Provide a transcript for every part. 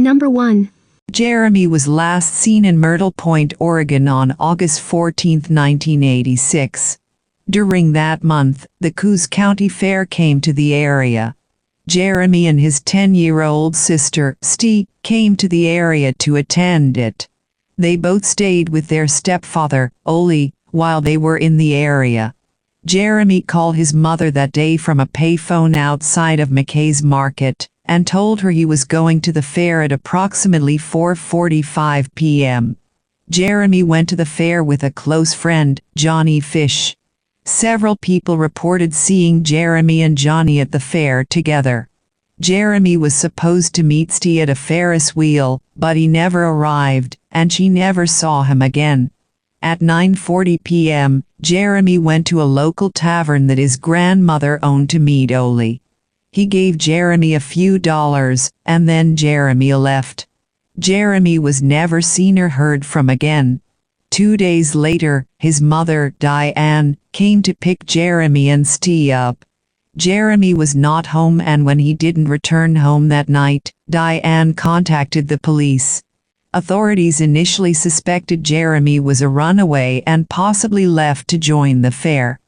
Number 1. Jeremy was last seen in Myrtle Point, Oregon on August 14, 1986. During that month, the Coos County Fair came to the area. Jeremy and his 10-year-old sister, Stee, came to the area to attend it. They both stayed with their stepfather, Ole, while they were in the area. Jeremy called his mother that day from a payphone outside of McKay's Market and told her he was going to the fair at approximately 4:45 p.m. Jeremy went to the fair with a close friend, Johnny Fish. Several people reported seeing Jeremy and Johnny at the fair together. Jeremy was supposed to meet Stee at a Ferris wheel, but he never arrived, and she never saw him again. At 9:40 p.m., Jeremy went to a local tavern that his grandmother owned to meet Ole. He gave Jeremy a few dollars, and then Jeremy left. Jeremy was never seen or heard from again. 2 days later, his mother, Diane, came to pick Jeremy and Stee up. Jeremy was not home, and when he didn't return home that night, Diane contacted the police. Authorities initially suspected Jeremy was a runaway and possibly left to join the fair.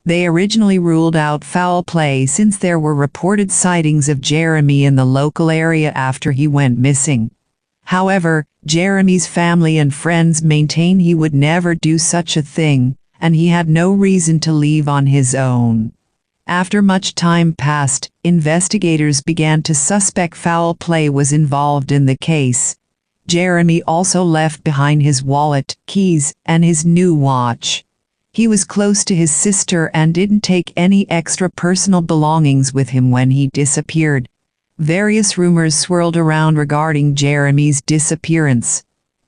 They originally ruled out foul play since there were reported sightings of Jeremy in the local area after he went missing. However, Jeremy's family and friends maintain he would never do such a thing, and he had no reason to leave on his own. After much time passed, investigators began to suspect foul play was involved in the case. Jeremy also left behind his wallet, keys, and his new watch. He was close to his sister and didn't take any extra personal belongings with him when he disappeared. Various rumors swirled around regarding Jeremy's disappearance.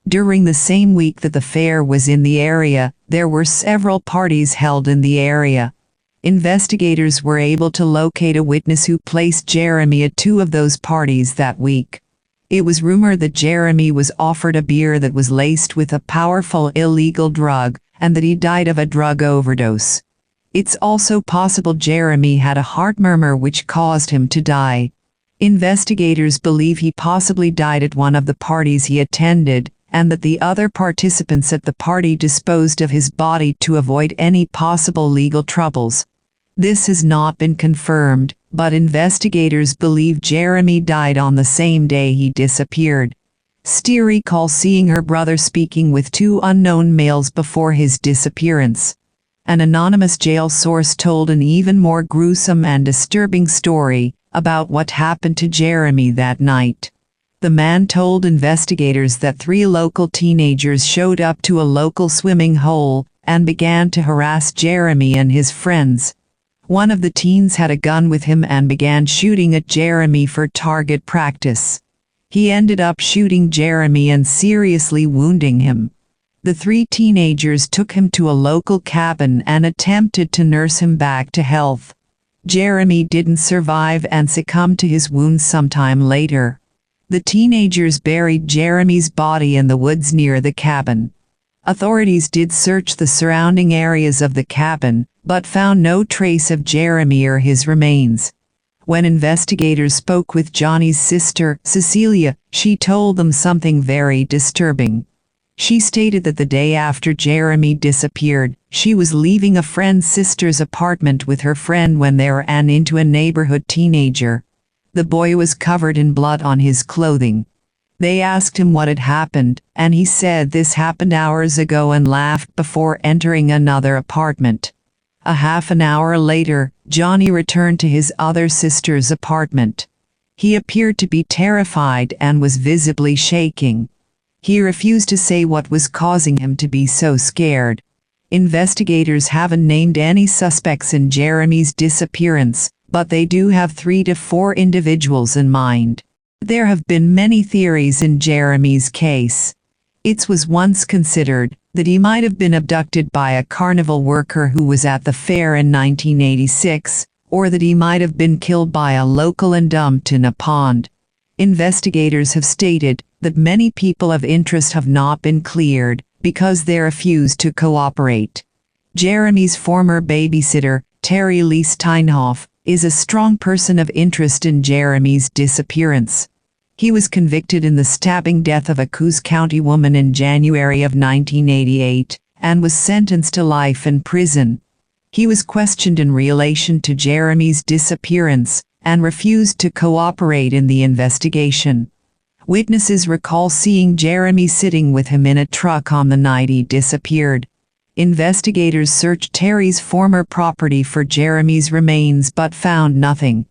During the same week that the fair was in the area, there were several parties held in the area. Investigators were able to locate a witness who placed Jeremy at 2 of those parties that week. It was rumored that Jeremy was offered a beer that was laced with a powerful illegal drug, and that he died of a drug overdose. It's also possible Jeremy had a heart murmur which caused him to die. Investigators believe he possibly died at one of the parties he attended, and that the other participants at the party disposed of his body to avoid any possible legal troubles. This has not been confirmed, but investigators believe Jeremy died on the same day he disappeared. Stee recalls seeing her brother speaking with 2 unknown males before his disappearance. An anonymous jail source told an even more gruesome and disturbing story about what happened to Jeremy that night. The man told investigators that 3 local teenagers showed up to a local swimming hole and began to harass Jeremy and his friends. One of the teens had a gun with him and began shooting at Jeremy for target practice. He ended up shooting Jeremy and seriously wounding him. The 3 teenagers took him to a local cabin and attempted to nurse him back to health. Jeremy didn't survive and succumbed to his wounds sometime later. The teenagers buried Jeremy's body in the woods near the cabin. Authorities did search the surrounding areas of the cabin, but found no trace of Jeremy or his remains. When investigators spoke with Johnny's sister, Cecilia, she told them something very disturbing. She stated that the day after Jeremy disappeared, she was leaving a friend's sister's apartment with her friend when they ran into a neighborhood teenager. The boy was covered in blood on his clothing. They asked him what had happened, and he said this happened hours ago and laughed before entering another apartment. A half an hour later, Johnny returned to his other sister's apartment. He appeared to be terrified and was visibly shaking. He refused to say what was causing him to be so scared. Investigators haven't named any suspects in Jeremy's disappearance, but they do have 3 to 4 individuals in mind. There have been many theories in Jeremy's case. It was once considered that he might have been abducted by a carnival worker who was at the fair in 1986, or that he might have been killed by a local and dumped in a pond. Investigators have stated that many people of interest have not been cleared because they refused to cooperate. Jeremy's former babysitter, Terry Lee Steinhoff, is a strong person of interest in Jeremy's disappearance. He was convicted in the stabbing death of a Coos County woman in January of 1988 and was sentenced to life in prison. He was questioned in relation to Jeremy's disappearance and refused to cooperate in the investigation. Witnesses recall seeing Jeremy sitting with him in a truck on the night he disappeared. Investigators searched Terry's former property for Jeremy's remains but found nothing.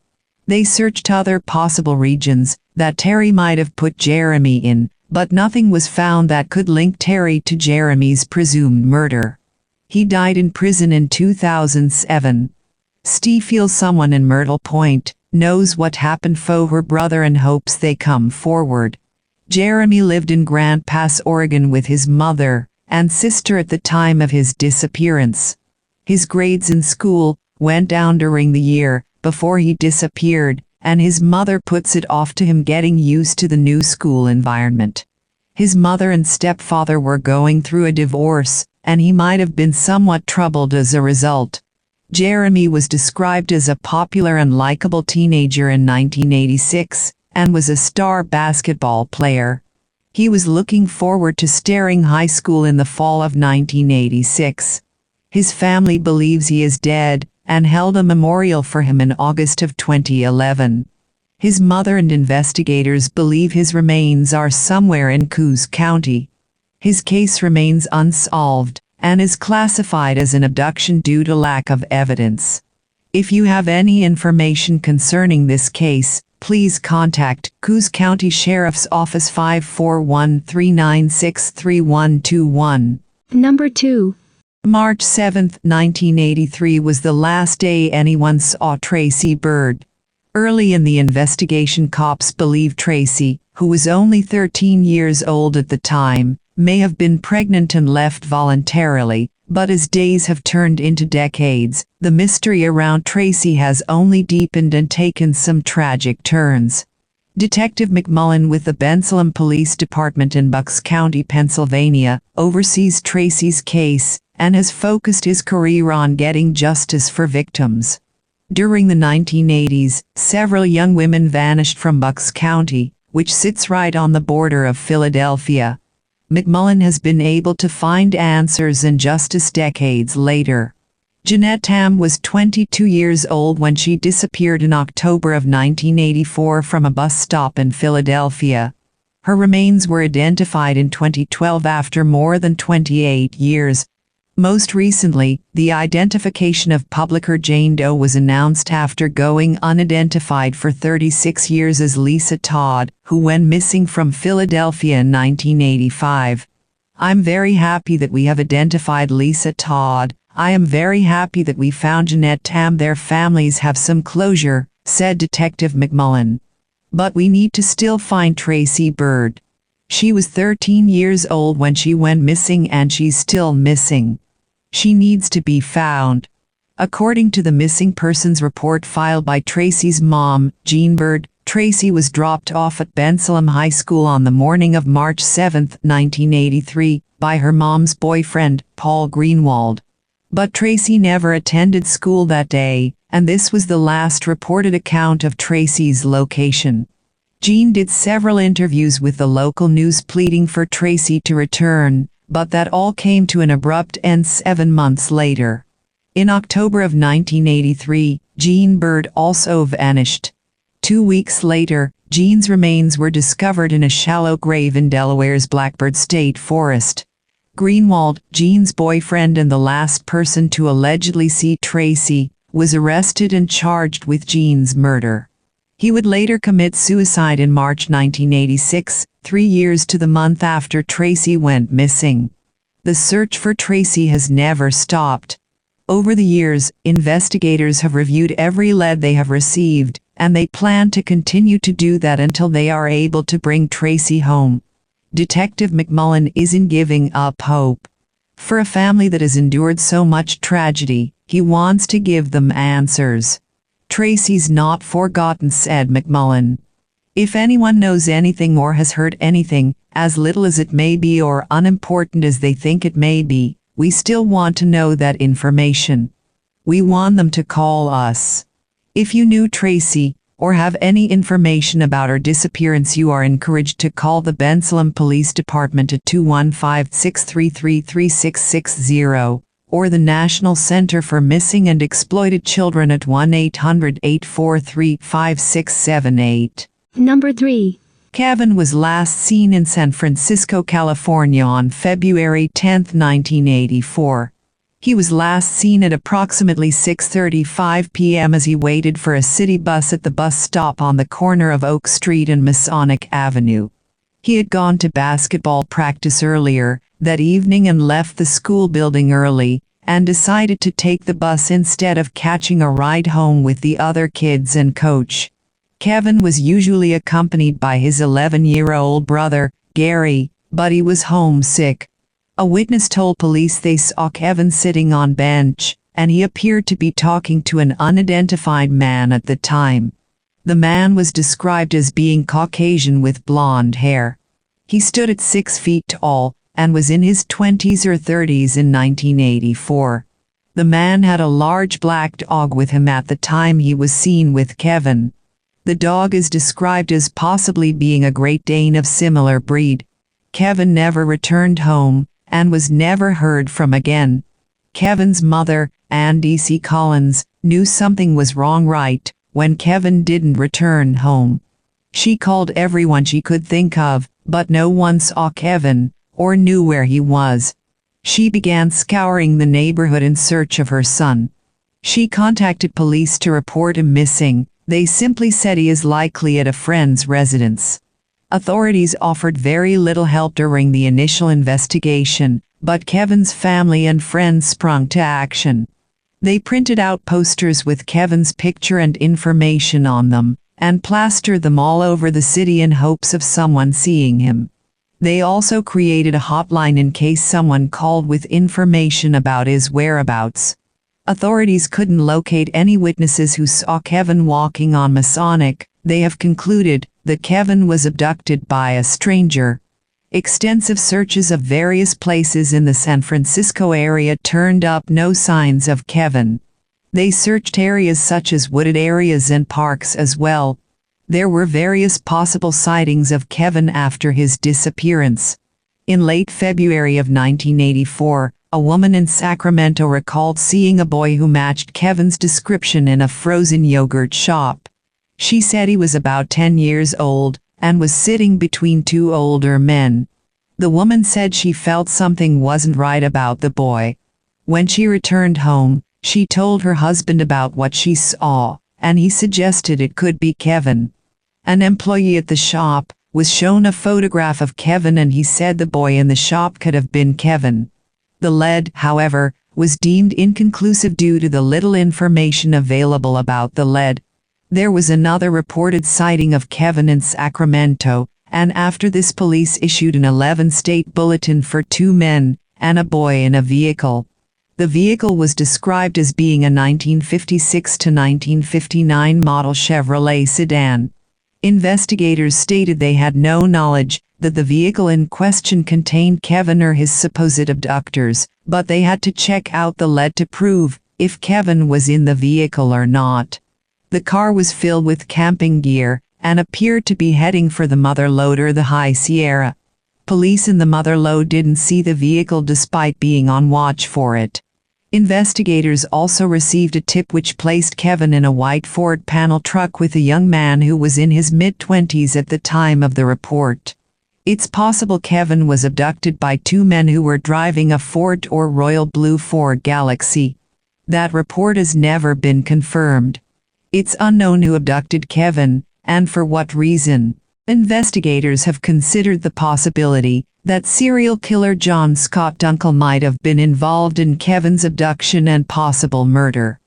They searched other possible regions that Terry might have put Jeremy in, but nothing was found that could link Terry to Jeremy's presumed murder. He died in prison in 2007. Steve feels someone in Myrtle Point knows what happened for her brother and hopes they come forward. Jeremy lived in Grant Pass, Oregon with his mother and sister at the time of his disappearance. His grades in school went down during the year before he disappeared, and his mother puts it off to him getting used to the new school environment. His mother and stepfather were going through a divorce, and he might have been somewhat troubled as a result. Jeremy was described as a popular and likable teenager in 1986 and was a star basketball player. He was looking forward to starting high school in the fall of 1986. His family believes he is dead and held a memorial for him in August of 2011. His mother and investigators believe his remains are somewhere in Coos County. His case remains unsolved and is classified as an abduction due to lack of evidence. If you have any information concerning this case, please contact Coos County Sheriff's Office 541-396-3121. Number 2. March 7, 1983 was the last day anyone saw Tracy Byrd. Early in the investigation, cops believe Tracy, who was only 13 years old at the time, may have been pregnant and left voluntarily, but as days have turned into decades, the mystery around Tracy has only deepened and taken some tragic turns. Detective McMullen with the Bensalem Police Department in Bucks County, Pennsylvania, oversees Tracy's case and has focused his career on getting justice for victims. During the 1980s, several young women vanished from Bucks County, which sits right on the border of Philadelphia. McMullen has been able to find answers and justice decades later. Jeanette Tam was 22 years old when she disappeared in October of 1984 from a bus stop in Philadelphia. Her remains were identified in 2012 after more than 28 years. Most recently, the identification of publicer Jane Doe was announced after going unidentified for 36 years as Lisa Todd, who went missing from Philadelphia in 1985. I'm very happy that we have identified Lisa Todd. I am very happy that we found Jeanette Tam. Their families have some closure, said Detective McMullen. But we need to still find Tracy Byrd. She was 13 years old when she went missing and she's still missing. She needs to be found. According to the missing persons report filed by Tracy's mom, Jean Byrd, Tracy was dropped off at Bensalem High School on the morning of March 7, 1983, by her mom's boyfriend, Paul Greenwald. But Tracy never attended school that day, and this was the last reported account of Tracy's location. Jean did several interviews with the local news pleading for Tracy to return, but that all came to an abrupt end 7 months later. In October of 1983, Jean Byrd also vanished. 2 weeks later, Jean's remains were discovered in a shallow grave in Delaware's Blackbird State Forest. Greenwald, Jean's boyfriend and the last person to allegedly see Tracy, was arrested and charged with Jean's murder. He would later commit suicide in March 1986, 3 years to the month after Tracy went missing. The search for Tracy has never stopped. Over the years, investigators have reviewed every lead they have received, and they plan to continue to do that until they are able to bring Tracy home. Detective McMullen isn't giving up hope. For a family that has endured so much tragedy, he wants to give them answers. Tracy's not forgotten, said McMullen. If anyone knows anything or has heard anything, as little as it may be or unimportant as they think it may be, we still want to know that information. We want them to call us. If you knew Tracy, or have any information about her disappearance, you are encouraged to call the Bensalem Police Department at 215-633-3660 or the National Center for Missing and Exploited Children at 1-800-843-5678. Number 3. Kevin was last seen in San Francisco, California on February 10, 1984. He was last seen at approximately 6:35 p.m. as he waited for a city bus at the bus stop on the corner of Oak Street and Masonic Avenue. He had gone to basketball practice earlier that evening and left the school building early, and decided to take the bus instead of catching a ride home with the other kids and coach. Kevin was usually accompanied by his 11-year-old brother, Gary, but he was homesick. A witness told police they saw Kevin sitting on bench, and he appeared to be talking to an unidentified man at the time. The man was described as being Caucasian with blonde hair. He stood at 6 feet tall, and was in his 20s or 30s in 1984. The man had a large black dog with him at the time he was seen with Kevin. The dog is described as possibly being a Great Dane of similar breed. Kevin never returned home, and was never heard from again. Kevin's mother, Andy C. Collins, knew something was wrong right when Kevin didn't return home. She called everyone she could think of, but no one saw Kevin, or knew where he was. She began scouring the neighborhood in search of her son. She contacted police to report him missing. They simply said he is likely at a friend's residence. Authorities offered very little help during the initial investigation, but Kevin's family and friends sprung to action. They printed out posters with Kevin's picture and information on them, and plastered them all over the city in hopes of someone seeing him. They also created a hotline in case someone called with information about his whereabouts. Authorities couldn't locate any witnesses who saw Kevin walking on Masonic. They have concluded that Kevin was abducted by a stranger. Extensive searches of various places in the San Francisco area turned up no signs of Kevin. They searched areas such as wooded areas and parks as well. There were various possible sightings of Kevin after his disappearance. In late February of 1984, a woman in Sacramento recalled seeing a boy who matched Kevin's description in a frozen yogurt shop. She said he was about 10 years old, and was sitting between two older men. The woman said she felt something wasn't right about the boy. When she returned home, she told her husband about what she saw, and he suggested it could be Kevin. An employee at the shop was shown a photograph of Kevin, and he said the boy in the shop could have been Kevin. The lead, however, was deemed inconclusive due to the little information available about the lead. There was another reported sighting of Kevin in Sacramento, and after this police issued an 11-state bulletin for 2 men and a boy in a vehicle. The vehicle was described as being a 1956 to 1959 model Chevrolet sedan. Investigators stated they had no knowledge that the vehicle in question contained Kevin or his supposed abductors, but they had to check out the lead to prove if Kevin was in the vehicle or not. The car was filled with camping gear and appeared to be heading for the mother loader, the High Sierra. Police in the mother lode didn't see the vehicle despite being on watch for it. Investigators also received a tip which placed Kevin in a white Ford panel truck with a young man who was in his mid-20s at the time of the report. It's possible Kevin was abducted by 2 men who were driving a Ford or royal blue Ford Galaxy. That report has never been confirmed. It's unknown who abducted Kevin, and for what reason. Investigators have considered the possibility that serial killer John Scott Dunkel might have been involved in Kevin's abduction and possible murder.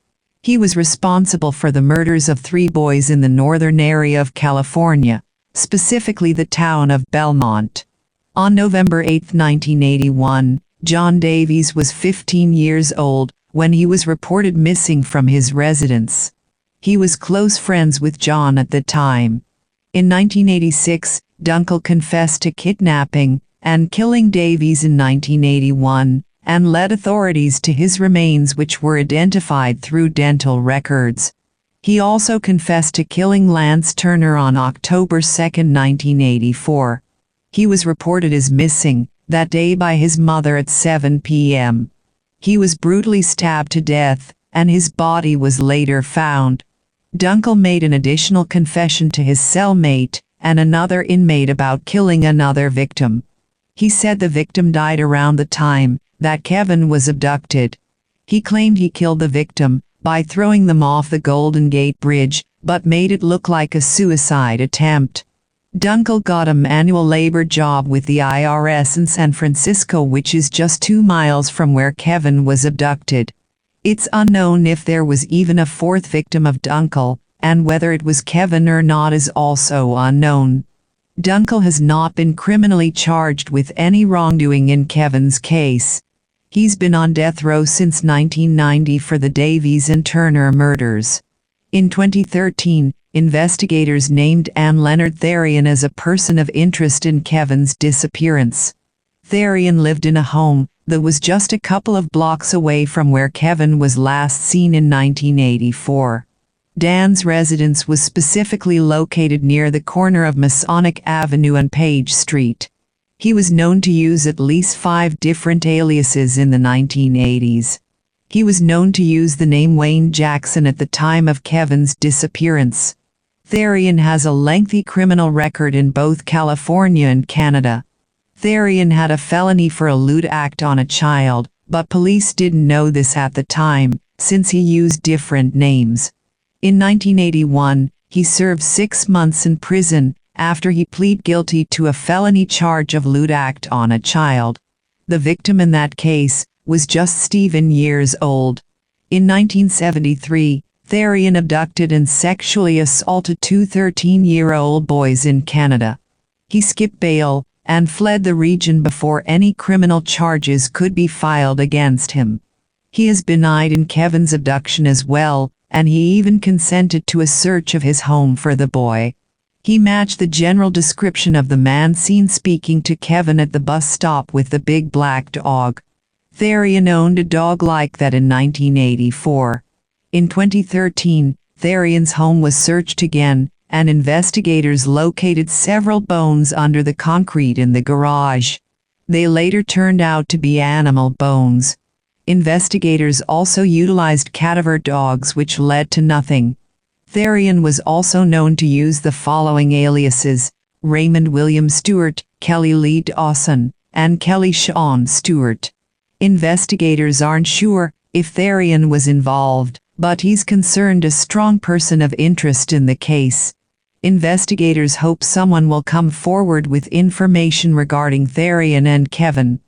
He was responsible for the murders of 3 boys in the northern area of California, specifically the town of Belmont. On November 8, 1981, John Davies was 15 years old when he was reported missing from his residence. He was close friends with John at the time. In 1986, Dunkel confessed to kidnapping and killing Davies in 1981, and led authorities to his remains, which were identified through dental records. He also confessed to killing Lance Turner on October 2, 1984. He was reported as missing that day by his mother at 7 p.m. He was brutally stabbed to death, and his body was later found. Dunkel made an additional confession to his cellmate and another inmate about killing another victim. He said the victim died around the time that Kevin was abducted. He claimed he killed the victim by throwing them off the Golden Gate Bridge, but made it look like a suicide attempt. Dunkel got a manual labor job with the IRS in San Francisco, which is just 2 miles from where Kevin was abducted. It's unknown if there was even a fourth victim of Dunkel, and whether it was Kevin or not is also unknown. Dunkel has not been criminally charged with any wrongdoing in Kevin's case. He's been on death row since 1990 for the Davies and Turner murders. In 2013, investigators named Anne Leonard Therian as a person of interest in Kevin's disappearance. Therian lived in a home that was just a couple of blocks away from where Kevin was last seen in 1984. Dan's residence was specifically located near the corner of Masonic Avenue and Page Street. He was known to use at least 5 different aliases in the 1980s. He was known to use the name Wayne Jackson at the time of Kevin's disappearance. Therian has a lengthy criminal record in both California and Canada. Therian had a felony for a lewd act on a child, but police didn't know this at the time, since he used different names. In 1981, he served 6 months in prison after he pleaded guilty to a felony charge of lewd act on a child. The victim in that case was just 7 years old. In 1973, Therian abducted and sexually assaulted 2 13-year-old boys in Canada. He skipped bail and fled the region before any criminal charges could be filed against him. He has been eyed in Kevin's abduction as well, and he even consented to a search of his home for the boy. He matched the general description of the man seen speaking to Kevin at the bus stop with the big black dog. Therian owned a dog like that in 1984. In 2013, Therian's home was searched again, and investigators located several bones under the concrete in the garage. They later turned out to be animal bones. Investigators also utilized cadaver dogs, which led to nothing. Therian was also known to use the following aliases: Raymond William Stewart, Kelly Lee Dawson, and Kelly Sean Stewart. Investigators aren't sure if Therian was involved, but he's considered a strong person of interest in the case. Investigators hope someone will come forward with information regarding Therian and Kevin.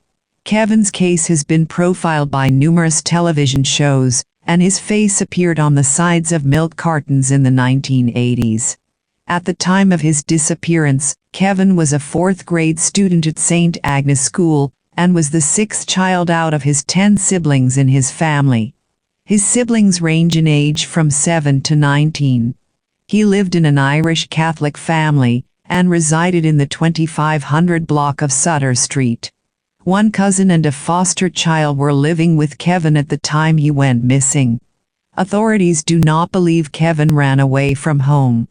Kevin's case has been profiled by numerous television shows, and his face appeared on the sides of milk cartons in the 1980s. At the time of his disappearance, Kevin was a 4th grade student at St. Agnes School, and was the 6th child out of his 10 siblings in his family. His siblings range in age from 7 to 19. He lived in an Irish Catholic family, and resided in the 2500 block of Sutter Street. One cousin and a foster child were living with Kevin at the time he went missing. Authorities do not believe Kevin ran away from home.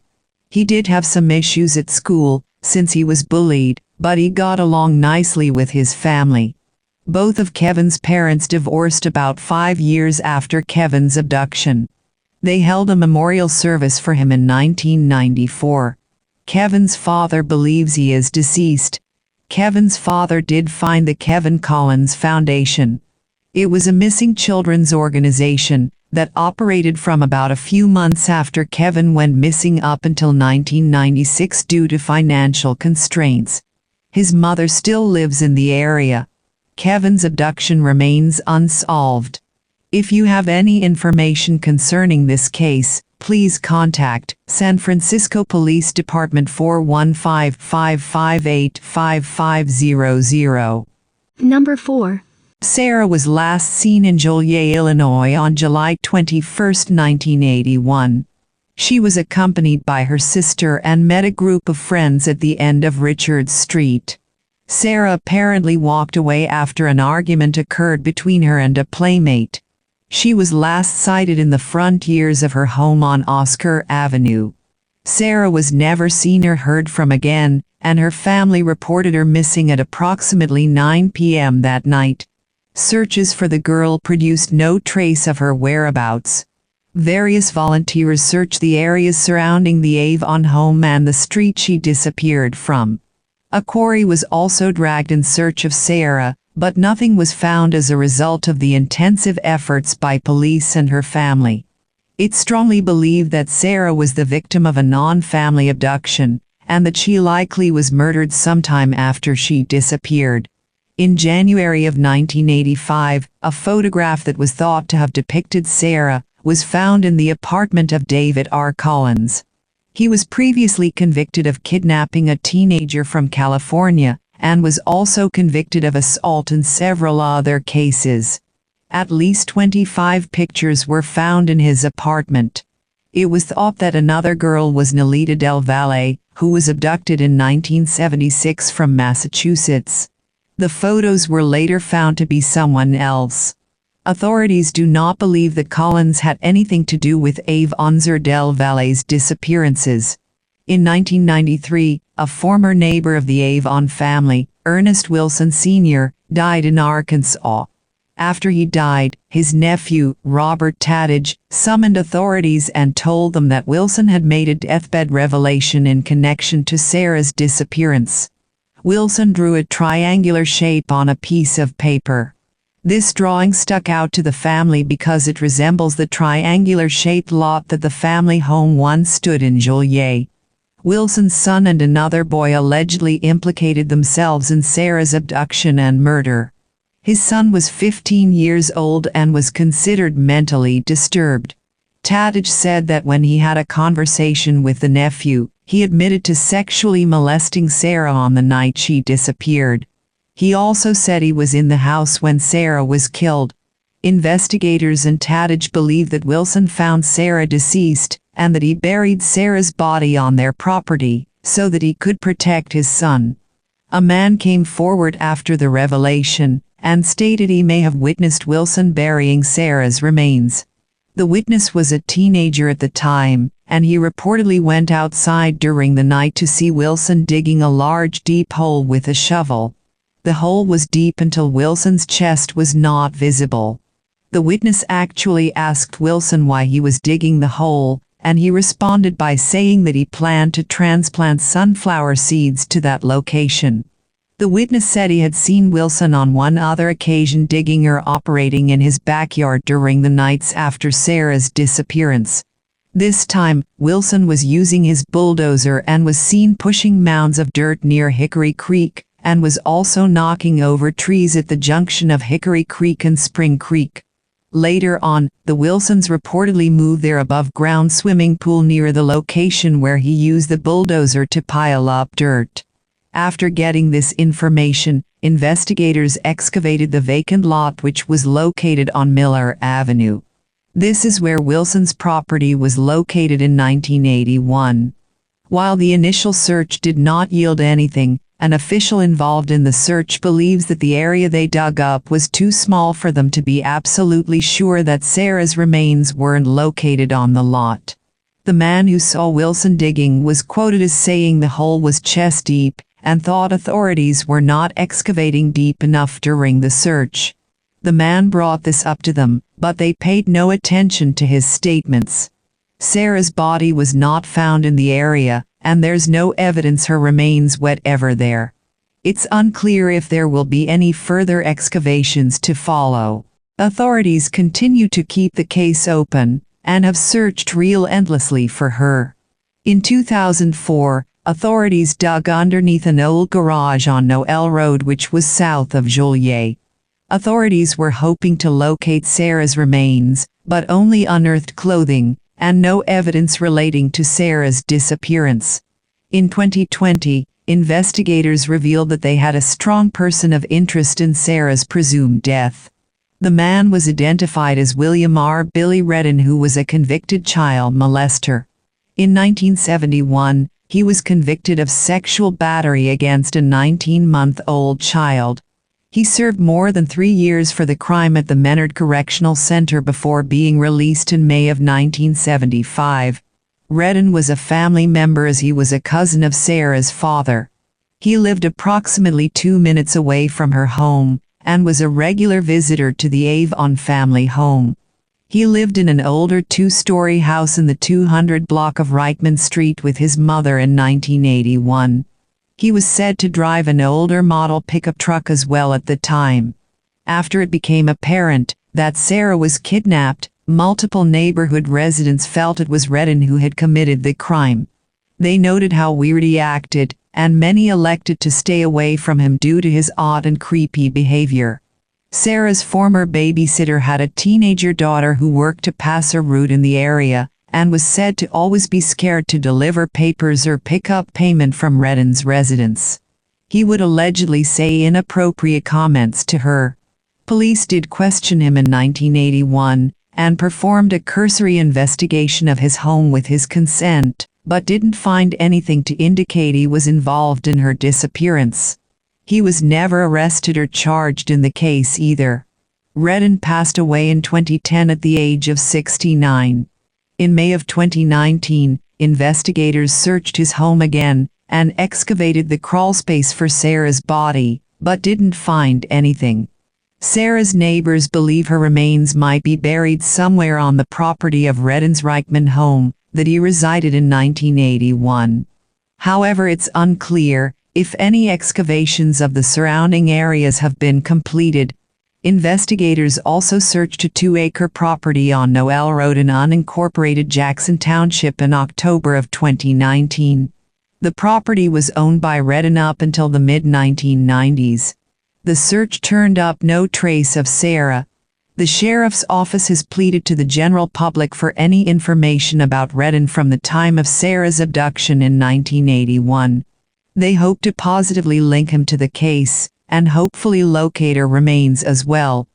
He did have some issues at school, since he was bullied, but he got along nicely with his family. Both of Kevin's parents divorced about 5 years after Kevin's abduction. They held a memorial service for him in 1994. Kevin's father believes he is deceased. Kevin's father did find the Kevin Collins Foundation. It was a missing children's organization that operated from about a few months after Kevin went missing up until 1996 due to financial constraints. His mother still lives in the area. Kevin's abduction remains unsolved. If you have any information concerning this case, please contact San Francisco Police Department 415-558-5500. Number 4. Sarah was last seen in Joliet, Illinois on July 21, 1981. She was accompanied by her sister and met a group of friends at the end of Richards Street. Sarah apparently walked away after an argument occurred between her and a playmate. She was last sighted in the front yards of her home on Oscar Avenue. Sarah was never seen or heard from again, and her family reported her missing at approximately 9 p.m. that night. Searches for the girl produced no trace of her whereabouts. Various volunteers searched the areas surrounding the Avon home and the street she disappeared from. A quarry was also dragged in search of Sarah, but nothing was found as a result of the intensive efforts by police and her family. It's strongly believed that Sarah was the victim of a non-family abduction, and that she likely was murdered sometime after she disappeared. In January of 1985, a photograph that was thought to have depicted Sarah was found in the apartment of David R. Collins. He was previously convicted of kidnapping a teenager from California and was also convicted of assault in several other cases. At least 25 pictures were found in his apartment. It was thought that another girl was Nalita Del Valle, who was abducted in 1976 from Massachusetts. The photos were later found to be someone else. Authorities do not believe that Collins had anything to do with Avon's or Del Valle's disappearances. In 1993, a former neighbor of the Avon family, Ernest Wilson Sr., died in Arkansas. After he died, his nephew, Robert Taddage, summoned authorities and told them that Wilson had made a deathbed revelation in connection to Sarah's disappearance. Wilson drew a triangular shape on a piece of paper. This drawing stuck out to the family because it resembles the triangular-shaped lot that the family home once stood in Joliet. Wilson's son and another boy allegedly implicated themselves in Sarah's abduction and murder. His son was 15 years old and was considered mentally disturbed. Taddage said that when he had a conversation with the nephew, he admitted to sexually molesting Sarah on the night she disappeared. He also said he was in the house when Sarah was killed. Investigators and Taddage believe that Wilson found Sarah deceased and that he buried Sarah's body on their property so that he could protect his son. A man came forward after the revelation and stated he may have witnessed Wilson burying Sarah's remains. The witness was a teenager at the time, and he reportedly went outside during the night to see Wilson digging a large deep hole with a shovel. The hole was deep until Wilson's chest was not visible. The witness actually asked Wilson why he was digging the hole, and he responded by saying that he planned to transplant sunflower seeds to that location. The witness said he had seen Wilson on one other occasion digging or operating in his backyard during the nights after Sarah's disappearance. This time, Wilson was using his bulldozer and was seen pushing mounds of dirt near Hickory Creek, and was also knocking over trees at the junction of Hickory Creek and Spring Creek. Later on, the Wilsons reportedly moved their above-ground swimming pool near the location where he used the bulldozer to pile up dirt. After getting this information, investigators excavated the vacant lot which was located on Miller Avenue. This is where Wilson's property was located in 1981. While the initial search did not yield anything, an official involved in the search believes that the area they dug up was too small for them to be absolutely sure that Sarah's remains weren't located on the lot. The man who saw Wilson digging was quoted as saying the hole was chest deep and thought authorities were not excavating deep enough during the search. The man brought this up to them, but they paid no attention to his statements. Sarah's body was not found in the area, and there's no evidence her remains were ever there. It's unclear if there will be any further excavations to follow. Authorities continue to keep the case open and have searched relentlessly for her. In 2004, authorities dug underneath an old garage on Noel Road which was south of Joliet. Authorities were hoping to locate Sarah's remains, but only unearthed clothing and no evidence relating to Sarah's disappearance. In 2020, investigators revealed that they had a strong person of interest in Sarah's presumed death. The man was identified as William R. Billy Redden, who was a convicted child molester. In 1971, he was convicted of sexual battery against a 19-month-old child. He served more than 3 years for the crime at the Menard Correctional Center before being released in May of 1975. Redden was a family member as he was a cousin of Sarah's father. He lived approximately 2 minutes away from her home and was a regular visitor to the Avon family home. He lived in an older 2-story house in the 200 block of Reichman Street with his mother in 1981. He was said to drive an older model pickup truck as well at the time. After it became apparent that Sarah was kidnapped, multiple neighborhood residents felt it was Redden who had committed the crime. They noted how weird he acted, and many elected to stay away from him due to his odd and creepy behavior. Sarah's former babysitter had a teenager daughter who worked to pass a route in the area, and was said to always be scared to deliver papers or pick up payment from Redden's residence. He would allegedly say inappropriate comments to her. Police did question him in 1981, and performed a cursory investigation of his home with his consent, but didn't find anything to indicate he was involved in her disappearance. He was never arrested or charged in the case either. Redden passed away in 2010 at the age of 69. In May of 2019, investigators searched his home again and excavated the crawlspace for Sarah's body, but didn't find anything. Sarah's neighbors believe her remains might be buried somewhere on the property of Redden's Reichman home that he resided in 1981. However, it's unclear if any excavations of the surrounding areas have been completed. Investigators also searched a 2-acre property on Noel Road in unincorporated Jackson Township in October of 2019. The property was owned by Redden up until the mid-1990s. The search turned up no trace of Sarah. The sheriff's office has pleaded to the general public for any information about Redden from the time of Sarah's abduction in 1981. They hope to positively link him to the case, and hopefully locate her remains as well.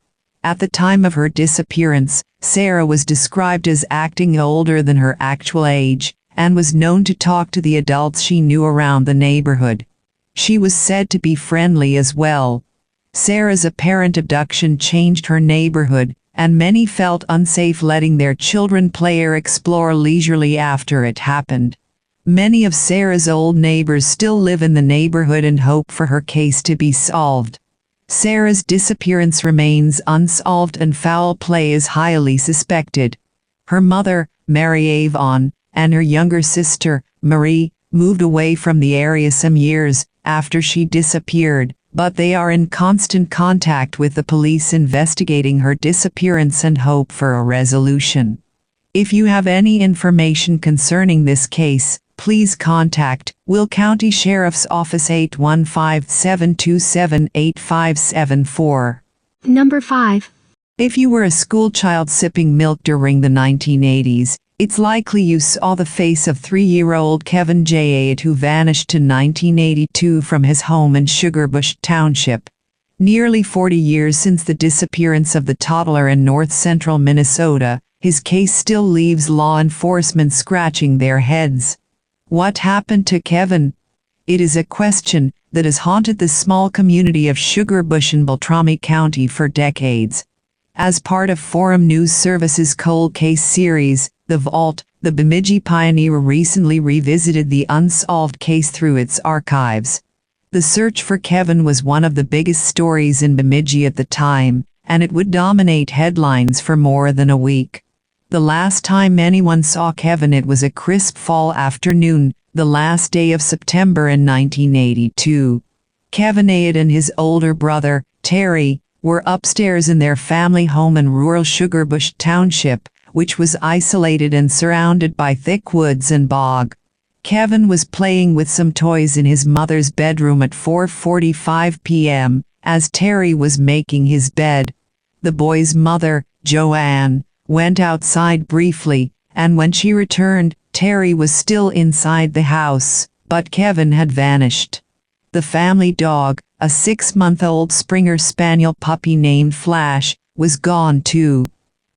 At the time of her disappearance, Sarah was described as acting older than her actual age, and was known to talk to the adults she knew around the neighborhood. She was said to be friendly as well. Sarah's apparent abduction changed her neighborhood, and many felt unsafe letting their children play or explore leisurely after it happened. Many of Sarah's old neighbors still live in the neighborhood and hope for her case to be solved. Sarah's disappearance remains unsolved and foul play is highly suspected. Her mother, Mary Avon, and her younger sister, Marie, moved away from the area some years after she disappeared, but they are in constant contact with the police investigating her disappearance and hope for a resolution. If you have any information concerning this case, please contact Will County Sheriff's Office 815-727-8574. Number 5. If you were a schoolchild sipping milk during the 1980s, it's likely you saw the face of 3-year-old Kevin Jay Ayotte, who vanished in 1982 from his home in Sugarbush Township. Nearly 40 years since the disappearance of the toddler in north-central Minnesota, his case still leaves law enforcement scratching their heads. What happened to Kevin? It is a question that has haunted the small community of Sugarbush in Beltrami County for decades. As part of Forum News Service's Cold Case series, The Vault, the Bemidji Pioneer recently revisited the unsolved case through its archives. The search for Kevin was one of the biggest stories in Bemidji at the time, and it would dominate headlines for more than a week. The last time anyone saw Kevin, it was a crisp fall afternoon, the last day of September in 1982. Kevin Ayotte and his older brother, Terry, were upstairs in their family home in rural Sugarbush Township, which was isolated and surrounded by thick woods and bog. Kevin was playing with some toys in his mother's bedroom at 4:45 p.m. as Terry was making his bed. The boy's mother, Joanne, went outside briefly, and when she returned, Terry was still inside the house, but Kevin had vanished. The family dog, a 6-month-old Springer Spaniel puppy named Flash, was gone too.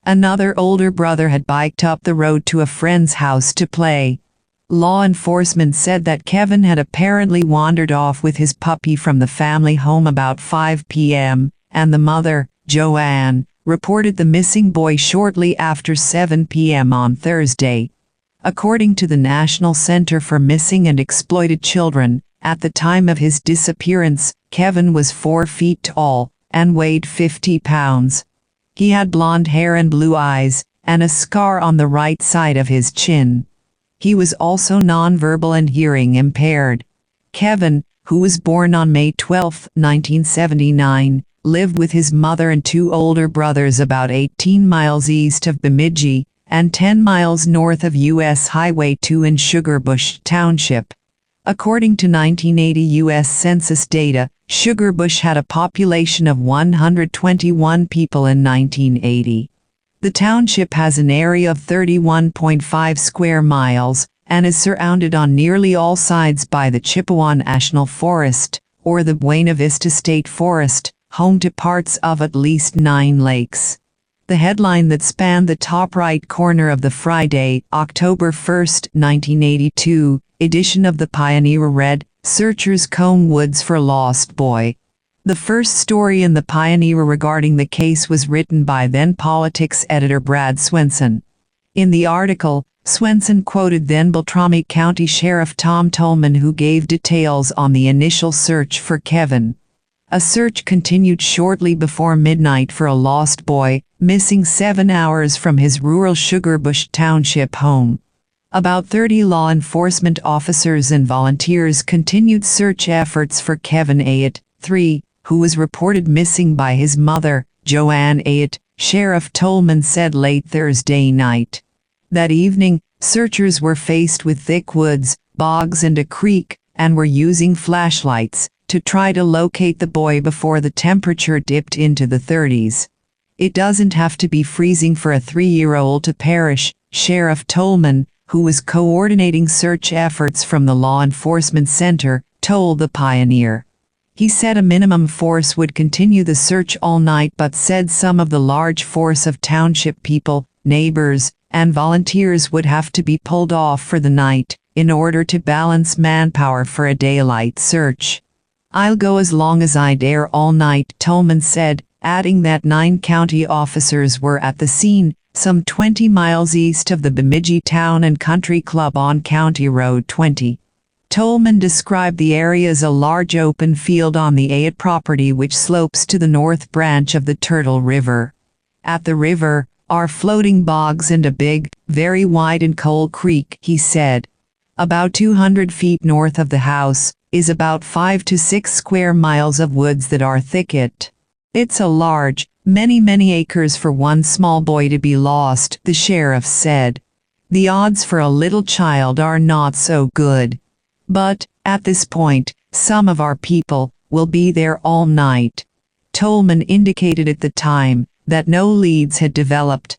Another older brother had biked up the road to a friend's house to play. Law enforcement said that Kevin had apparently wandered off with his puppy from the family home about 5 p.m., and the mother, Joanne, reported the missing boy shortly after 7 p.m. on Thursday. According to the National Center for Missing and Exploited Children, at the time of his disappearance, Kevin was 4 feet tall and weighed 50 pounds. He had blonde hair and blue eyes, and a scar on the right side of his chin. He was also nonverbal and hearing impaired. Kevin, who was born on May 12, 1979, lived with his mother and 2 older brothers about 18 miles east of Bemidji and 10 miles north of U.S. Highway 2 in Sugarbush Township. According to 1980 U.S. Census data, Sugarbush had a population of 121 people in 1980. The township has an area of 31.5 square miles and is surrounded on nearly all sides by the Chippewa National Forest, or the Buena Vista State Forest, home to parts of at least 9 lakes. The headline that spanned the top right corner of the Friday, October 1, 1982, edition of the Pioneer read, "Searchers comb woods for lost boy." The first story in the Pioneer regarding the case was written by then politics editor Brad Swenson. In the article, Swenson quoted then Beltrami County Sheriff Tom Tolman, who gave details on the initial search for Kevin. A search continued shortly before midnight for a lost boy, missing 7 hours from his rural Sugarbush Township home. About 30 law enforcement officers and volunteers continued search efforts for Kevin Ayotte, 3, who was reported missing by his mother, Joanne Ayotte, Sheriff Tolman said late Thursday night. That evening, searchers were faced with thick woods, bogs and a creek, and were using flashlights to try to locate the boy before the temperature dipped into the 30s. It doesn't have to be freezing for a 3-year-old to perish, Sheriff Tolman, who was coordinating search efforts from the Law Enforcement Center, told the Pioneer. He said a minimum force would continue the search all night, but said some of the large force of township people, neighbors, and volunteers would have to be pulled off for the night in order to balance manpower for a daylight search. "I'll go as long as I dare all night," Tolman said, adding that 9 county officers were at the scene, some 20 miles east of the Bemidji Town and Country Club on County Road 20. Tolman described the area as a large open field on the Ayotte property which slopes to the north branch of the Turtle River. At the river are floating bogs and a big, very wide and cold creek, he said. About 200 feet north of the house is about 5 to 6 square miles of woods that are thicket. "It's a large, many acres for one small boy to be lost," the sheriff said. "The odds for a little child are not so good. But, at this point, some of our people will be there all night." Tolman indicated at the time that no leads had developed.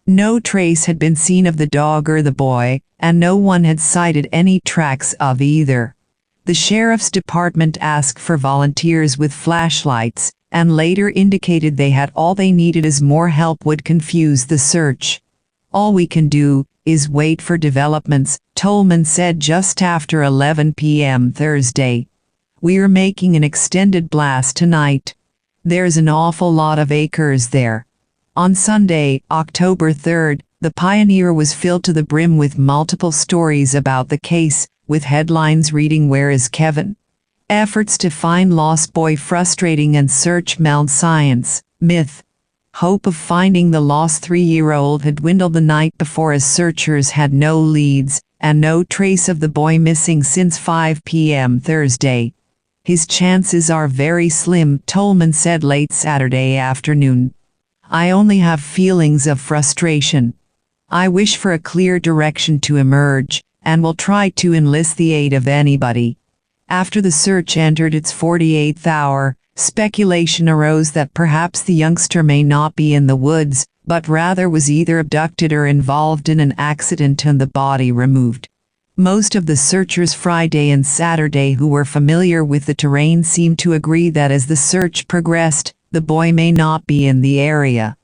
No trace had been seen of the dog or the boy, and no one had sighted any tracks of either. The sheriff's department asked for volunteers with flashlights, and later indicated they had all they needed as more help would confuse the search. "All we can do is wait for developments," Tolman said just after 11 p.m. Thursday. "We're making an extended blast tonight. There's an awful lot of acres there." On Sunday, October 3rd, the Pioneer was filled to the brim with multiple stories about the case, with headlines reading "Where is Kevin?" "Efforts to find lost boy frustrating and search meld science, myth." Hope of finding the lost 3-year-old had dwindled the night before as searchers had no leads, and no trace of the boy missing since 5 p.m. Thursday. "His chances are very slim," Tolman said late Saturday afternoon. "I only have feelings of frustration. I wish for a clear direction to emerge, and will try to enlist the aid of anybody." After the search entered its 48th hour, speculation arose that perhaps the youngster may not be in the woods, but rather was either abducted or involved in an accident and the body removed. Most of the searchers Friday and Saturday who were familiar with the terrain seemed to agree that as the search progressed, the boy may not be in the area.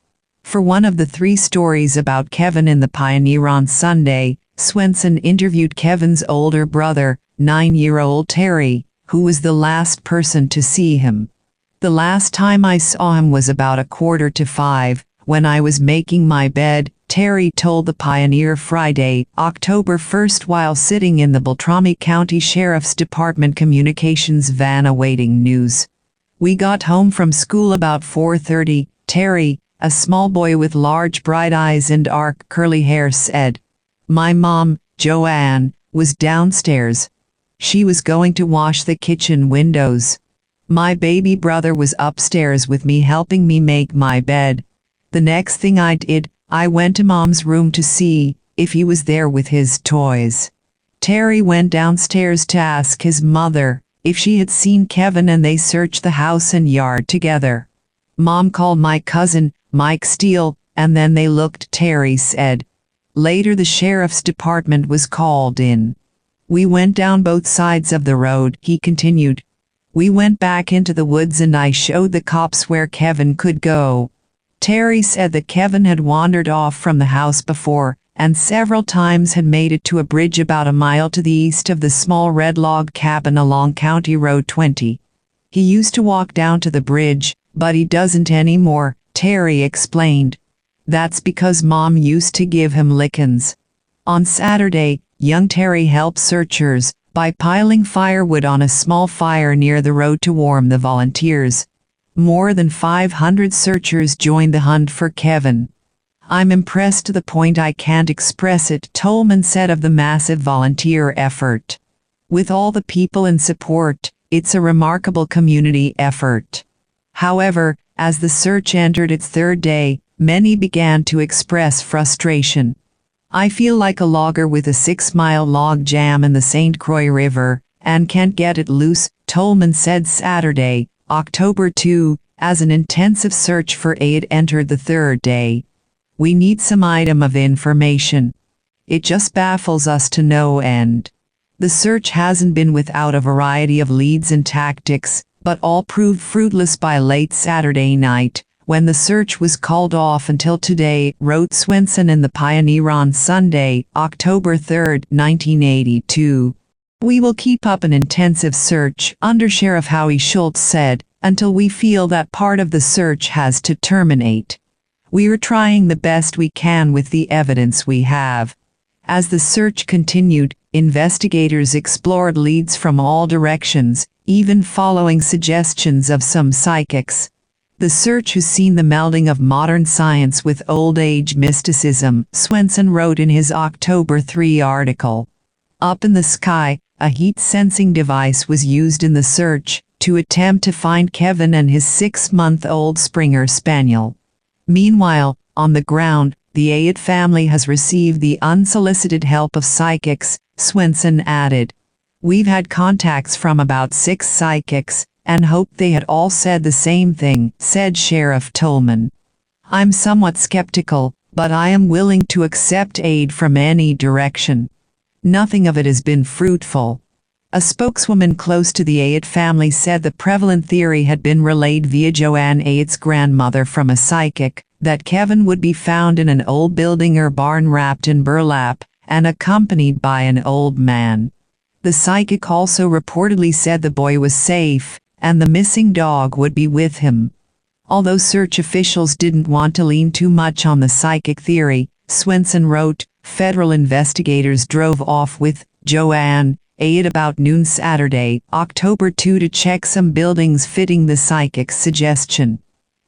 For one of the 3 stories about Kevin in the Pioneer on Sunday, Swenson interviewed Kevin's older brother, 9-year-old Terry, who was the last person to see him. The last time I saw him was about 4:45, when I was making my bed, Terry told the Pioneer Friday, October 1st, while sitting in the Beltrami County Sheriff's Department communications van awaiting news. We got home from school about 4:30, Terry, a small boy with large bright eyes and dark curly hair, said. My mom, Joanne, was downstairs. She was going to wash the kitchen windows. My baby brother was upstairs with me helping me make my bed. The next thing I did, I went to Mom's room to see if he was there with his toys. Terry went downstairs to ask his mother if she had seen Kevin, and they searched the house and yard together. Mom called my cousin, Mike Steele, and then they looked, Terry said. Later the sheriff's department was called in. We went down both sides of the road, he continued. We went back into the woods and I showed the cops where Kevin could go. Terry said that Kevin had wandered off from the house before, and several times had made it to a bridge about a mile to the east of the small red log cabin along County Road 20. He used to walk down to the bridge, but he doesn't anymore, Terry explained. That's because Mom used to give him lickings. On Saturday, young Terry helped searchers by piling firewood on a small fire near the road to warm the volunteers. More than 500 searchers joined the hunt for Kevin. I'm impressed to the point I can't express it, Tolman said of the massive volunteer effort. With all the people in support, it's a remarkable community effort. However, as the search entered its third day, many began to express frustration. I feel like a logger with a 6-mile log jam in the St. Croix River, and can't get it loose, Tolman said Saturday, October 2, as an intensive search for aid entered the third day. We need some item of information. It just baffles us to no end. The search hasn't been without a variety of leads and tactics, but all proved fruitless by late Saturday night, when the search was called off until today, wrote Swenson in the Pioneer on Sunday, October 3, 1982. We will keep up an intensive search, Undersheriff Howie Schultz said, until we feel that part of the search has to terminate. We are trying the best we can with the evidence we have. As the search continued, investigators explored leads from all directions, even following suggestions of some psychics. The search has seen the melding of modern science with old-age mysticism, Swenson wrote in his October 3 article. Up in the sky, a heat-sensing device was used in the search to attempt to find Kevin and his 6-month-old Springer Spaniel. Meanwhile, on the ground, the Ayotte family has received the unsolicited help of psychics, Swenson added. We've had contacts from about 6 psychics, and hoped they had all said the same thing, said Sheriff Tolman. I'm somewhat skeptical, but I am willing to accept aid from any direction. Nothing of it has been fruitful. A spokeswoman close to the Ayotte family said the prevalent theory had been relayed via Joanne Ayotte's grandmother from a psychic, that Kevin would be found in an old building or barn wrapped in burlap, and accompanied by an old man. The psychic also reportedly said the boy was safe, and the missing dog would be with him. Although search officials didn't want to lean too much on the psychic theory, Swenson wrote, federal investigators drove off with Joanne Ayotte about noon Saturday, October 2 to check some buildings fitting the psychic's suggestion.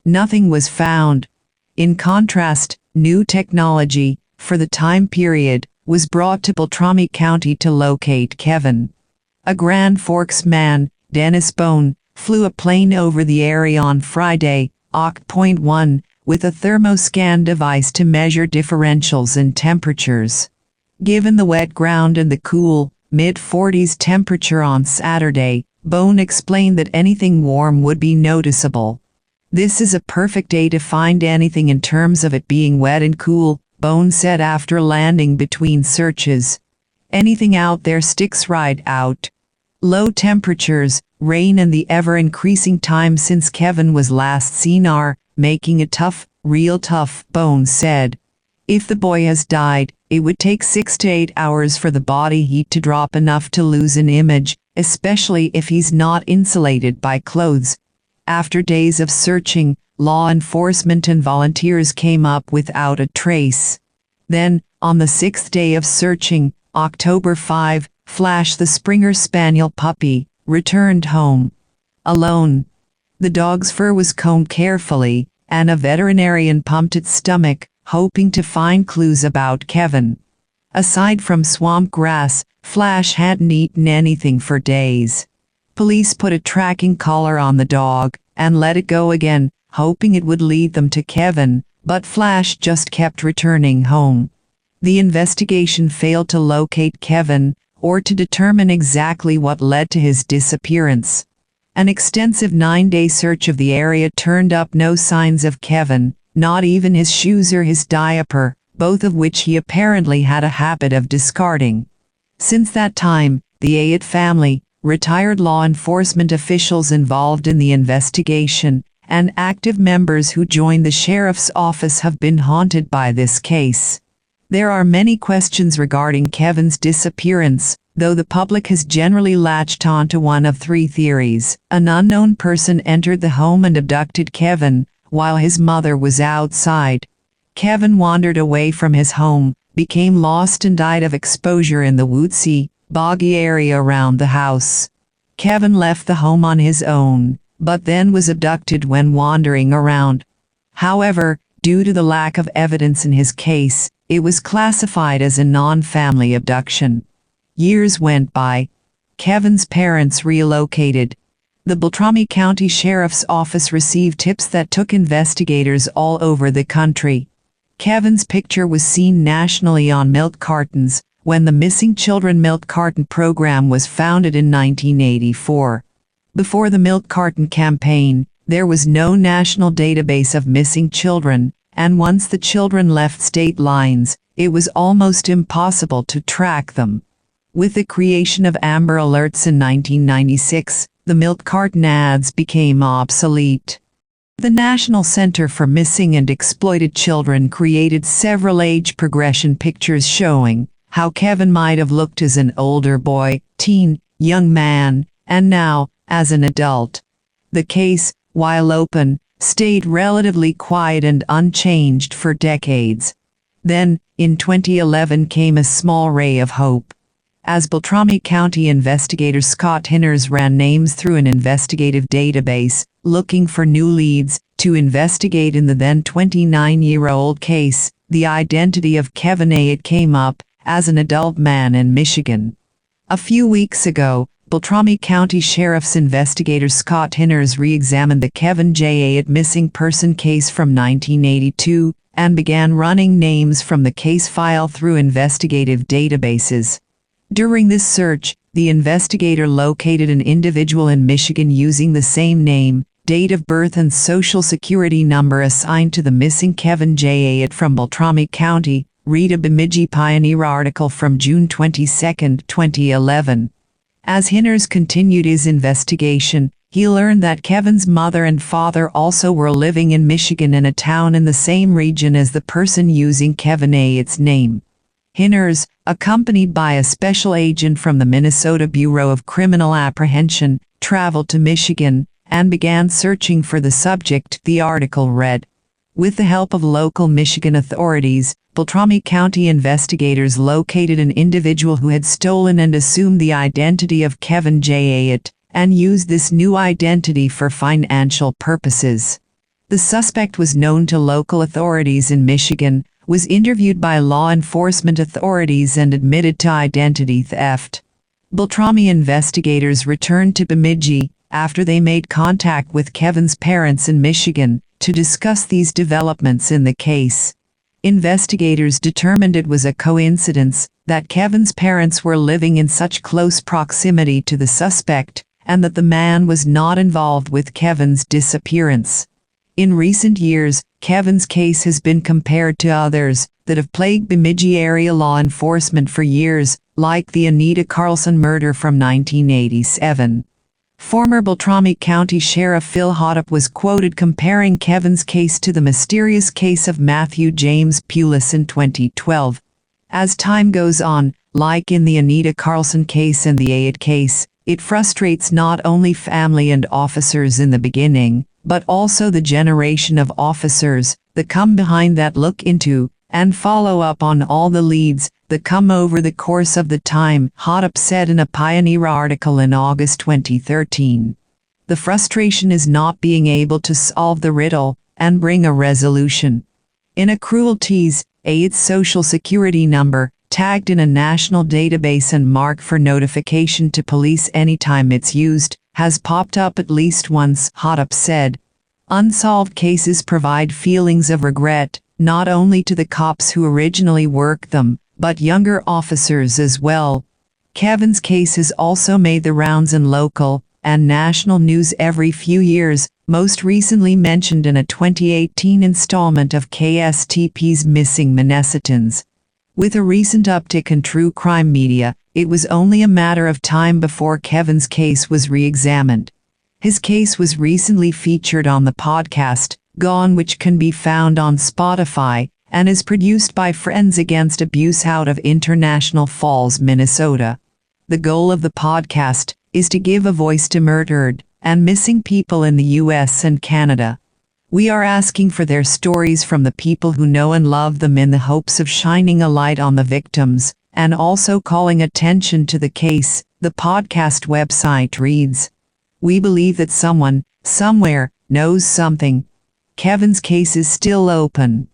Nothing was found. In contrast, new technology, for the time period, was brought to Beltrami County to locate Kevin. A Grand Forks man, Dennis Bone, flew a plane over the area on Friday, Oct. 1, with a thermoscan device to measure differentials in temperatures. Given the wet ground and the cool, mid-40s temperature on Saturday, Bone explained that anything warm would be noticeable. This is a perfect day to find anything in terms of it being wet and cool, Bone said after landing between searches. Anything out there sticks right out. Low temperatures, rain and the ever-increasing time since Kevin was last seen are making it tough, real tough, Bone said. If the boy has died, it would take 6 to 8 hours for the body heat to drop enough to lose an image, especially if he's not insulated by clothes. After days of searching, law enforcement and volunteers came up without a trace. Then, on the 6th day of searching, October 5, Flash the Springer Spaniel puppy returned home. Alone. The dog's fur was combed carefully, and a veterinarian pumped its stomach, hoping to find clues about Kevin. Aside from swamp grass, Flash hadn't eaten anything for days. Police put a tracking collar on the dog and let it go again, hoping it would lead them to Kevin, but Flash just kept returning home. The investigation failed to locate Kevin or to determine exactly what led to his disappearance. An extensive 9-day search of the area turned up no signs of Kevin, not even his shoes or his diaper, both of which he apparently had a habit of discarding. Since that time, the Ayotte family, retired law enforcement officials involved in the investigation, and active members who joined the sheriff's office have been haunted by this case. There are many questions regarding Kevin's disappearance, though the public has generally latched on to one of 3 theories. An unknown person entered the home and abducted Kevin while his mother was outside. Kevin wandered away from his home, became lost and died of exposure in the woodsy, boggy area around the house. Kevin left the home on his own, but then was abducted when wandering around. However, due to the lack of evidence in his case, it was classified as a non-family abduction. Years went by. Kevin's parents relocated. The Beltrami County Sheriff's Office received tips that took investigators all over the country. Kevin's picture was seen nationally on milk cartons when the Missing Children Milk Carton Program was founded in 1984. Before the Milk Carton campaign, there was no national database of missing children, and once the children left state lines, it was almost impossible to track them. With the creation of Amber Alerts in 1996, the milk carton ads became obsolete. The National Center for Missing and Exploited Children created several age progression pictures showing how Kevin might have looked as an older boy, teen, young man, and now, as an adult. The case, while open, stayed relatively quiet and unchanged for decades. Then, in 2011 came a small ray of hope. As Beltrami County investigator Scott Hinners ran names through an investigative database, looking for new leads to investigate in the then 29-year-old case, the identity of Kevin Ayotte came up as an adult man in Michigan. A few weeks ago, Beltrami County Sheriff's investigator Scott Hinners re-examined the Kevin J. Ayotte missing person case from 1982 and began running names from the case file through investigative databases. During this search, the investigator located an individual in Michigan using the same name, date of birth and social security number assigned to the missing Kevin J. Ayotte from Beltrami County. Read a Bemidji Pioneer article from June 22, 2011. As Hinners continued his investigation, he learned that Kevin's mother and father also were living in Michigan in a town in the same region as the person using Kevin Ayotte's name. Hinners, accompanied by a special agent from the Minnesota Bureau of Criminal Apprehension, traveled to Michigan and began searching for the subject, the article read. With the help of local Michigan authorities, Beltrami County investigators located an individual who had stolen and assumed the identity of Kevin J. Ayotte, and used this new identity for financial purposes. The suspect was known to local authorities in Michigan, was interviewed by law enforcement authorities and admitted to identity theft. Beltrami investigators returned to Bemidji after they made contact with Kevin's parents in Michigan to discuss these developments in the case. Investigators determined it was a coincidence that Kevin's parents were living in such close proximity to the suspect, and that the man was not involved with Kevin's disappearance. In recent years, Kevin's case has been compared to others that have plagued Bemidji area law enforcement for years, like the Anita Carlson murder from 1987. Former Beltrami County Sheriff Phil Ayotte was quoted comparing Kevin's case to the mysterious case of Matthew James Pulis in 2012. As time goes on, like in the Anita Carlson case and the Ayotte case, it frustrates not only family and officers in the beginning, but also the generation of officers that come behind that look into and follow up on all the leads that come over the course of the time, Ayotte said in a Pioneer article in August 2013. The frustration is not being able to solve the riddle and bring a resolution. In a cruel tease, Ayotte's social security number, tagged in a national database and marked for notification to police anytime it's used, has popped up at least once, Ayotte said. Unsolved cases provide feelings of regret, not only to the cops who originally worked them, but younger officers as well. Kevin's case has also made the rounds in local and national news every few years, most recently mentioned in a 2018 installment of KSTP's Missing Minnesotans. With a recent uptick in true crime media, it was only a matter of time before Kevin's case was re-examined. His case was recently featured on the podcast Gone, which can be found on Spotify and is produced by Friends Against Abuse out of International Falls, Minnesota. The goal of the podcast is to give a voice to murdered and missing people in the U.S. and Canada. We are asking for their stories from the people who know and love them in the hopes of shining a light on the victims and also calling attention to the case, the podcast website reads. We believe that someone, somewhere, knows something. Kevin's case is still open.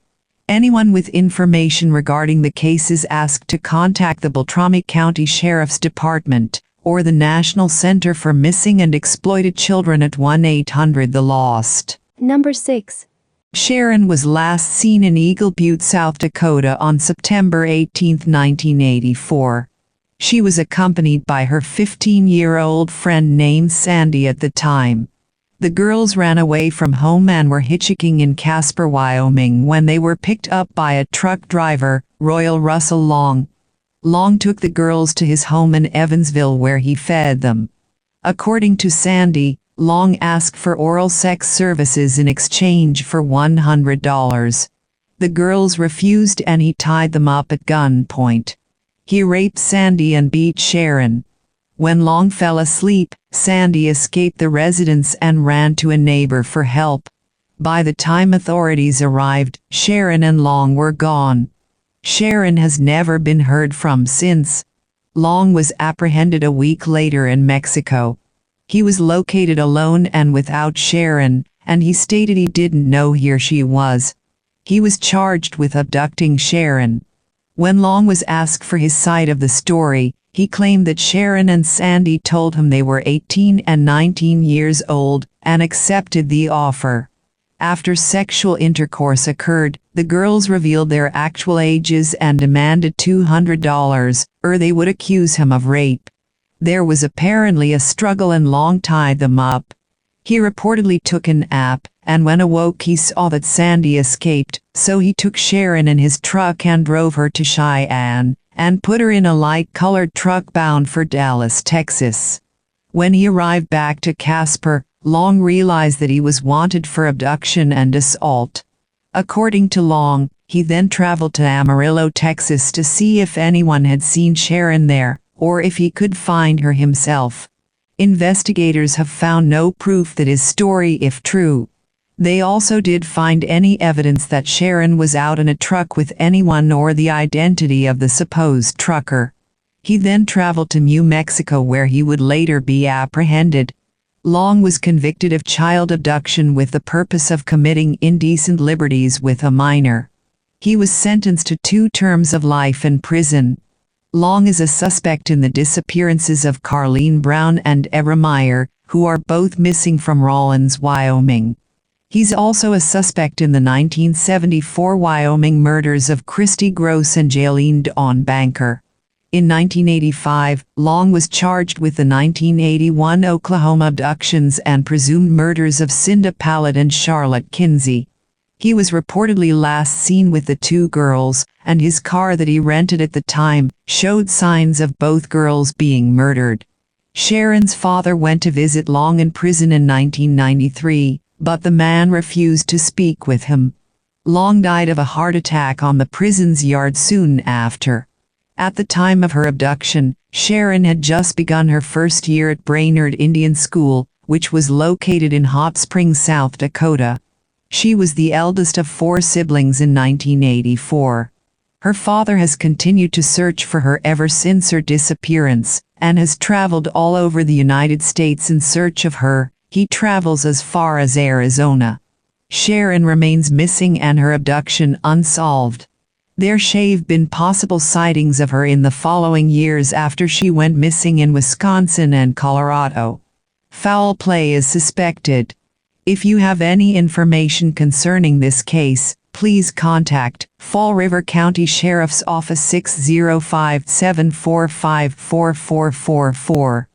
Anyone with information regarding the case is asked to contact the Beltrami County Sheriff's Department or the National Center for Missing and Exploited Children at 1-800-THE-LOST. Number 6. Sharon was last seen in Eagle Butte, South Dakota on September 18, 1984. She was accompanied by her 15-year-old friend named Sandy at the time. The girls ran away from home and were hitchhiking in Casper, Wyoming when they were picked up by a truck driver, Royal Russell Long. Long took the girls to his home in Evansville where he fed them. According to Sandy, Long asked for oral sex services in exchange for $100. The girls refused and he tied them up at gunpoint. He raped Sandy and beat Sharon. When Long fell asleep, Sandy escaped the residence and ran to a neighbor for help. By the time authorities arrived, Sharon and Long were gone. Sharon has never been heard from since. Long was apprehended a week later in Mexico. He was located alone and without Sharon, and he stated he didn't know where she was. He was charged with abducting Sharon. When Long was asked for his side of the story, he claimed that Sharon and Sandy told him they were 18 and 19 years old and accepted the offer. After sexual intercourse occurred, the girls revealed their actual ages and demanded $200, or they would accuse him of rape. There was apparently a struggle and Long tied them up. He reportedly took a nap, and when awoke he saw that Sandy escaped, so he took Sharon in his truck and drove her to Cheyenne, and put her in a light-colored truck bound for Dallas, Texas. When he arrived back to Casper, Long realized that he was wanted for abduction and assault. According to Long, he then traveled to Amarillo, Texas to see if anyone had seen Sharon there, or if he could find her himself. Investigators have found no proof that his story, if true. They also did find any evidence that Sharon was out in a truck with anyone or the identity of the supposed trucker. He then traveled to New Mexico where he would later be apprehended. Long was convicted of child abduction with the purpose of committing indecent liberties with a minor. He was sentenced to 2 terms of life in prison. Long is a suspect in the disappearances of Carlene Brown and Ebra Meyer, who are both missing from Rawlins, Wyoming. He's also a suspect in the 1974 Wyoming murders of Christy Gross and Jaylene Dawn Banker. In 1985, Long was charged with the 1981 Oklahoma abductions and presumed murders of Cinda Pallett and Charlotte Kinsey. He was reportedly last seen with the 2 girls, and his car that he rented at the time showed signs of both girls being murdered. Sharon's father went to visit Long in prison in 1993, but the man refused to speak with him. Long died of a heart attack on the prison's yard soon after. At the time of her abduction, Sharon had just begun her first year at Brainerd Indian School, which was located in Hot Springs, South Dakota. She was the eldest of 4 siblings in 1984. Her father has continued to search for her ever since her disappearance, and has traveled all over the United States in search of her. He travels as far as Arizona. Sharon remains missing and her abduction unsolved. There have been possible sightings of her in the following years after she went missing in Wisconsin and Colorado. Foul play is suspected. If you have any information concerning this case, please contact Fall River County Sheriff's Office 605-745-4444.